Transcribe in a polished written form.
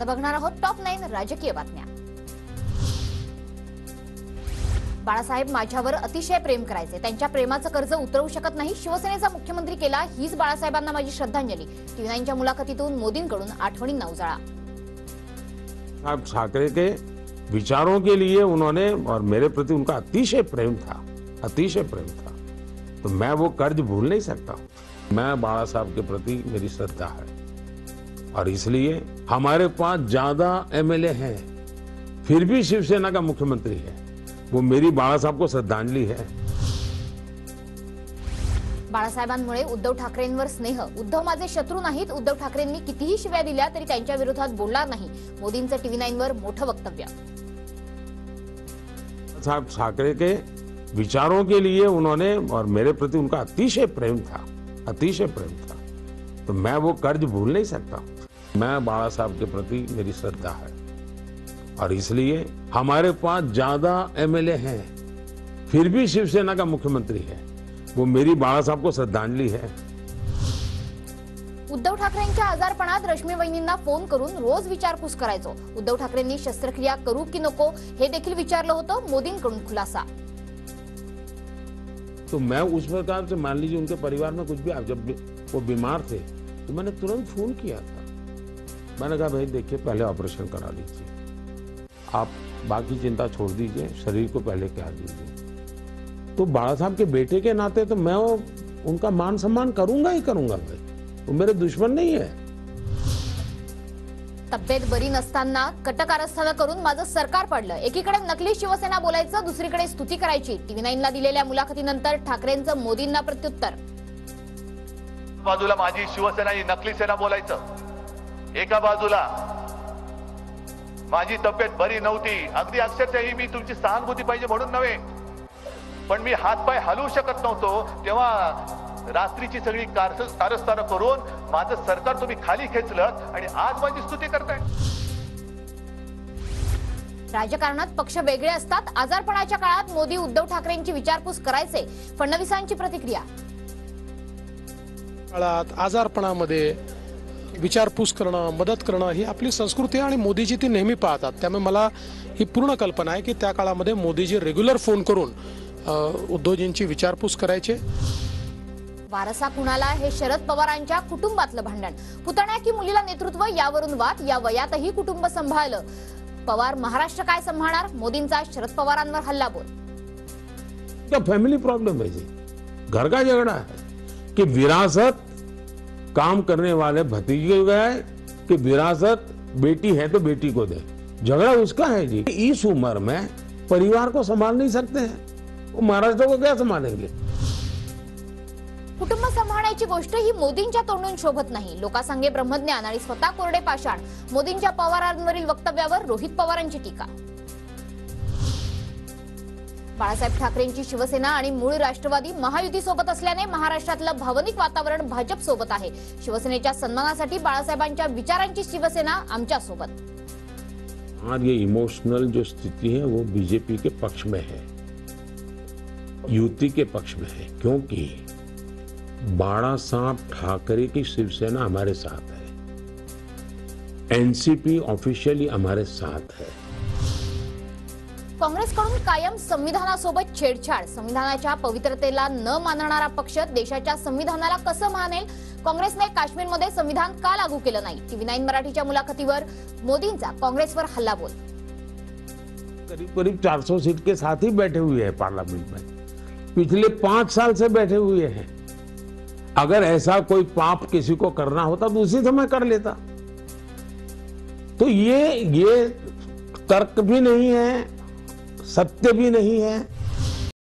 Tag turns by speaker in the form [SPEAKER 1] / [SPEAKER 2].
[SPEAKER 1] आता बघणार आहोत टॉप 9 राजकीय बातम्या। बाळासाहेब माझ्यावर अतिशय प्रेम करायचे, त्यांच्या प्रेमाचं कर्ज उतरवू शकत नाही, शिवसेनेचा मुख्यमंत्री केला, हीच बाळासाहेबांना माझी श्रद्धांजली। टीव्ही9च्या मुलाखतीतून मोदींकडून आठवणींना उजाळा।
[SPEAKER 2] साहब ठाकरे के विचारों के लिए उन्होंने और मेरे प्रति उनका अतिशय प्रेम था, अतिशय प्रेम था, तो मैं वो कर्ज भूल नहीं सकता। मैं बाला साहब के प्रति मेरी श्रद्धा है और इसलिए हमारे पास ज्यादा एमएलए हैं, फिर भी शिवसेना का मुख्यमंत्री है, वो मेरी बाला साहब को श्रद्धांजलि है।
[SPEAKER 1] बाळासाहेबांमुळे उद्धव ठाकरेंवर स्नेह, उद्धव माझे शत्रू नाहीत, उद्धव ठाकरेंनी कितीही शिव्या दिल्या तरी त्यांच्या विरोधात बोलणार नाही, मोदींचं टीव्ही9वर मोठं वक्तव्य।
[SPEAKER 2] साहब ठाकरे के विचारों के लिए उन्होंने और मेरे प्रति उनका अतिशय प्रेम था, अतिशय प्रेम था, तो मैं वो कर्ज भूल नहीं सकता। मैं बाला साहब के प्रति मेरी श्रद्धा है और इसलिए हमारे पास ज्यादा एमएलए हैं, फिर भी शिवसेना का मुख्यमंत्री है, वो मेरी बाला साहब को श्रद्धांजलि है।
[SPEAKER 1] उद्धव ठाकरेंच्या आजारपणात रश्मी वहिनींना फोन करून रोज विचारपूस करायचो, उद्धव ठाकरेंनी शस्त्रक्रिया करू की नको हे देखील विचारलं होतं, मोदींकडून खुलासा।
[SPEAKER 2] तो मैं उस प्रकार से मान लीजिए उनके परिवार में कुछ भी, जब वो बीमार थे तो मैंने तुरंत फोन किया था। मैंने कहा भाई देखिए पहले ऑपरेशन करा लीजिए, आप बाकी चिंता छोड़ दीजिए, शरीर को पहले क्या दीजिए। तो बाला साहब के बेटे के नाते तो मैं उनका मान सम्मान करूंगा ही करूंगा भाई, वो मेरे दुश्मन नहीं है।
[SPEAKER 1] तब्येत बरी नसताना कटकारस्थानं करून माझं सरकार पडलं, एकीकडे नकली शिवसेना बोलायचं, दुसरीकडे स्तुती करायची। टीव्ही9ला दिलेल्या मुलाखतीनंतर ठाकरेंचं मोदींना प्रत्युत्तर।
[SPEAKER 3] बाजूला माझी शिवसेना ही नकली सेना बोलायचं, एका बाजूला माझी तब्येत बरी नव्हती, अगदी अक्षरशः मी तुमची सहानुभूती पाहिजे म्हणून नव्हे, पण मी हातपाय हलवू शकत नव्हतो, तेव्हा रात्रीची सगळी कारस्थानं करून माझं सरकार तुम्ही खाली खेचलं आणि आज माझी स्तुती करताय।
[SPEAKER 1] राजकारणात पक्ष वेगळे असतात, आजारपणाच्या काळात मोदी उद्धव ठाकरेंची विचारपूस करायचे, फडणवीसांची प्रतिक्रिया।
[SPEAKER 4] काळात आजारपणामध्ये विचारपूस करणं, मदत करणं ही आपली संस्कृती आहे आणि मोदीजी ती नेहमी पाळतात, त्यामुळे मला ही पूर्ण कल्पना आहे की त्या काळामध्ये मोदीजी रेग्युलर फोन करून उद्धवजींची विचारपूस करायचे।
[SPEAKER 1] वारसा कुणाला हे शरद पवारांच्या कुटुंबातलं भांडण, पुतण्या की मुलीला नेतृत्व यावरून वाद, या वयातही कुटुंब सांभाळलं, पवार महाराष्ट्र काय सांभाळणार, मोदींचा शरद पवारांवर हल्लाबोल।
[SPEAKER 2] क्या फैमिली प्रॉब्लम है जी, घर का झगड़ा है कि विरासत काम करने वाले भतीजे को गए कि विरासत बेटी है तो बेटी को दे, झगड़ा उसका है जी। इस उम्र में परिवार को संभाल नहीं सकते हैं, वो महाराष्ट्र को क्या संभालेंगे।
[SPEAKER 1] कुटुंब सांभाळण्याची गोष्ट ही मोदींच्या तोंडून शोभत नाही, लोकांसंगे ब्रह्मज्ञान आणि स्वतः कोरडे पाषाण, मोदींच्या पवारांवरील वक्तव्यावर रोहित पवारांची टीका। बाळासाहेब ठाकरेंची शिवसेना आणि मूळ राष्ट्रवादी महायुती सोबत असल्याने महाराष्ट्रातलं भावनिक वातावरण भाजप सोबत आहे, शिवसेनेच्या सन्मानासाठी बाळासाहेबांच्या विचारांची शिवसेना आमच्या सोबत।
[SPEAKER 2] आज ये इमोशनल जो स्थिति है वो बीजेपी के पक्ष में है, युति के पक्ष में है, क्योंकि बाला साहब ठाकरे की शिवसेना हमारे साथ है, एनसीपी ऑफिशियली हमारे साथ है।
[SPEAKER 1] काँग्रेसकडून कायम संविधानासोबत छेडछाड, संविधानाच्या पवित्रतेला न मानणारा पक्ष देशाच्या संविधानाला कसं मानेल, काँग्रेसने काश्मीरमध्ये संविधान का लागू केलं नाही, टीव्ही9 मराठीच्या मुलाखतीवर मोदींचा काँग्रेसवर हल्लाबोल।
[SPEAKER 2] करीब करीब 400 सीट के साथ ही बैठे हुए हैं पार्लियामेंट में, पिछले 5 साल से बैठे हुए हैं। अगर ऐसा कोई पाप किसी को करना होता तो उसी समय कर लेता। तो ये तर्क भी नहीं है, सत्य भी नहीं है।